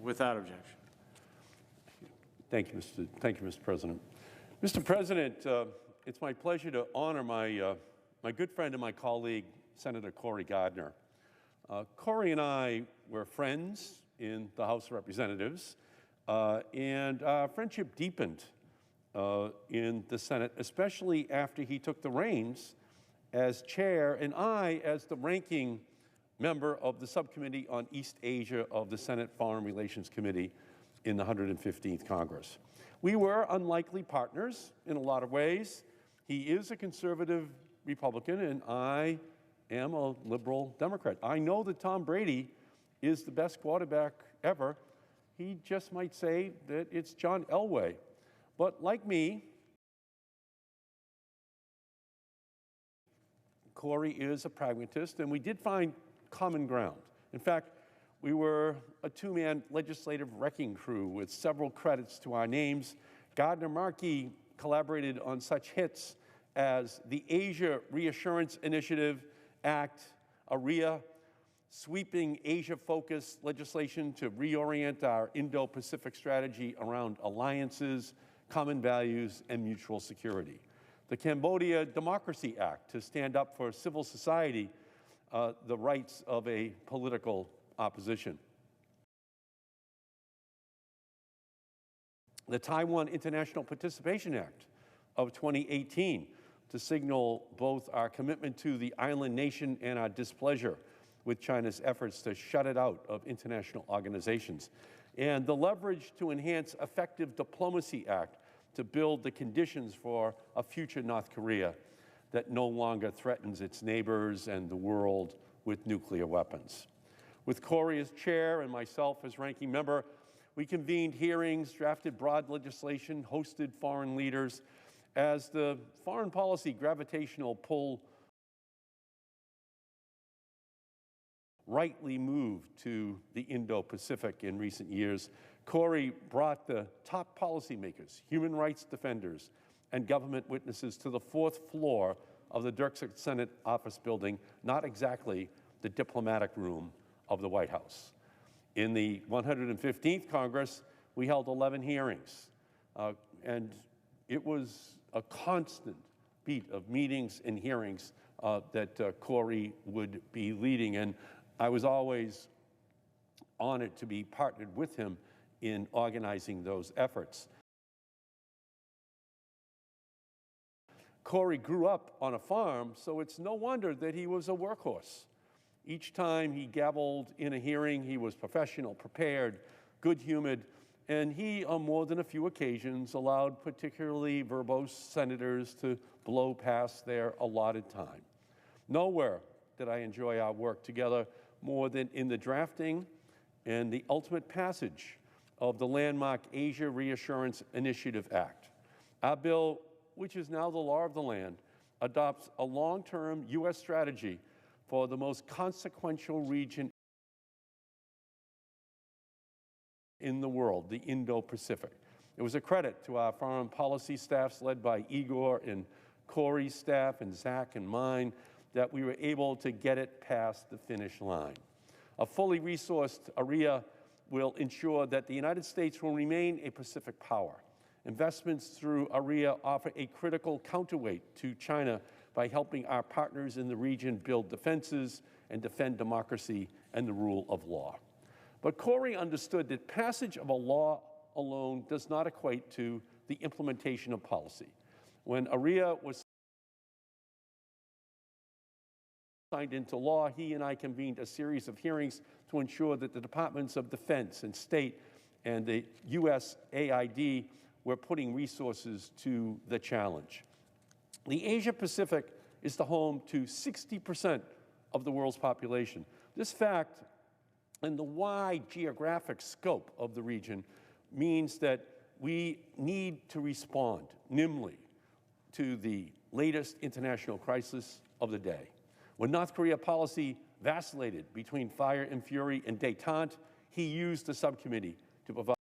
Without objection. Thank you, Mr. President. Mr. President, it's my pleasure to honor my good friend and my colleague, Senator Cory Gardner. Cory and I were friends in the House of Representatives, and our friendship deepened in the Senate, especially after he took the reins as chair and I as the ranking member of the subcommittee on East Asia of the Senate Foreign Relations Committee in the 115th Congress. We were unlikely partners in a lot of ways. He is a conservative Republican, and I am a liberal Democrat. I know that Tom Brady is the best quarterback ever. He just might say that it's John Elway. But like me, Cory is a pragmatist, and we did find common ground. In fact, we were a two-man legislative wrecking crew with several credits to our names. Gardner Markey collaborated on such hits as the Asia Reassurance Initiative Act, ARIA, sweeping Asia-focused legislation to reorient our Indo-Pacific strategy around alliances, common values, and mutual security. The Cambodia Democracy Act to stand up for civil society, the rights of a political opposition. The Taiwan International Participation Act of 2018 to signal both our commitment to the island nation and our displeasure with China's efforts to shut it out of international organizations. And the Leverage to Enhance Effective Diplomacy Act to build the conditions for a future North Korea that no longer threatens its neighbors and the world with nuclear weapons. With Cory as chair and myself as ranking member, we convened hearings, drafted broad legislation, hosted foreign leaders as the foreign policy gravitational pull rightly moved to the Indo-Pacific in recent years. Cory brought the top policymakers, human rights defenders, and government witnesses to the fourth floor of the Dirksen Senate Office Building, not exactly the diplomatic room of the White House. In the 115th Congress, we held 11 hearings, and it was a constant beat of meetings and hearings that Cory would be leading, and I was always honored to be partnered with him in organizing those efforts. Cory grew up on a farm, so it's no wonder that he was a workhorse. Each time he gavelled in a hearing, he was professional, prepared, good-humored, and he, on more than a few occasions, allowed particularly verbose senators to blow past their allotted time. Nowhere did I enjoy our work together more than in the drafting and the ultimate passage of the landmark Asia Reassurance Initiative Act. Our bill, which is now the law of the land, adopts a long-term U.S. strategy for the most consequential region in the world, the Indo-Pacific. It was a credit to our foreign policy staffs led by Igor and Cory's staff and Zach and mine that we were able to get it past the finish line. A fully resourced ARIA will ensure that the United States will remain a Pacific power. Investments through ARIA offer a critical counterweight to China by helping our partners in the region build defenses and defend democracy and the rule of law. But Cory understood that passage of a law alone does not equate to the implementation of policy. When ARIA was signed into law, he and I convened a series of hearings to ensure that the Departments of Defense and State and the USAID were putting resources to the challenge. The Asia-Pacific is the home to 60% of the world's population. This fact and the wide geographic scope of the region means that we need to respond nimbly to the latest international crisis of the day. When North Korea policy vacillated between fire and fury and détente, he used the subcommittee to provide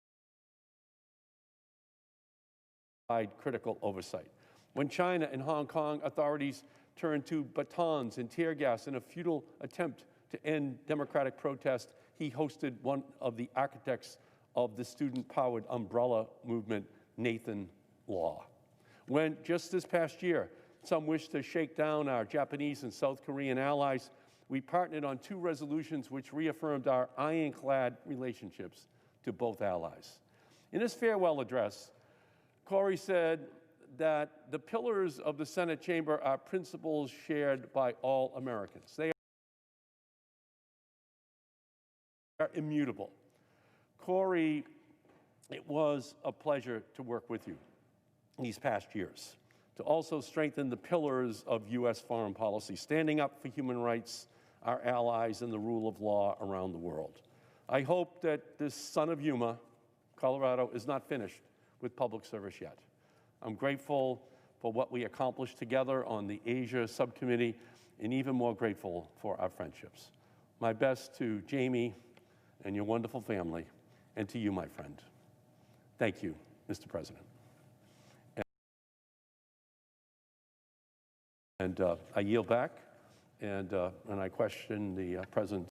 critical oversight. When China and Hong Kong authorities turned to batons and tear gas in a futile attempt to end democratic protest, he hosted one of the architects of the student-powered umbrella movement, Nathan Law. When just this past year, some wished to shake down our Japanese and South Korean allies, we partnered on 2 resolutions which reaffirmed our ironclad relationships to both allies. In his farewell address, Cory said that the pillars of the Senate chamber are principles shared by all Americans. They are immutable. Cory, it was a pleasure to work with you these past years, to also strengthen the pillars of U.S. foreign policy, standing up for human rights, our allies, and the rule of law around the world. I hope that this son of Yuma, Colorado, is not finished with public service yet. I'm grateful for what we accomplished together on the Asia subcommittee, and even more grateful for our friendships. My best to Jamie and your wonderful family, and to you, my friend. Thank you, Mr. President. And I yield back, and I question the President.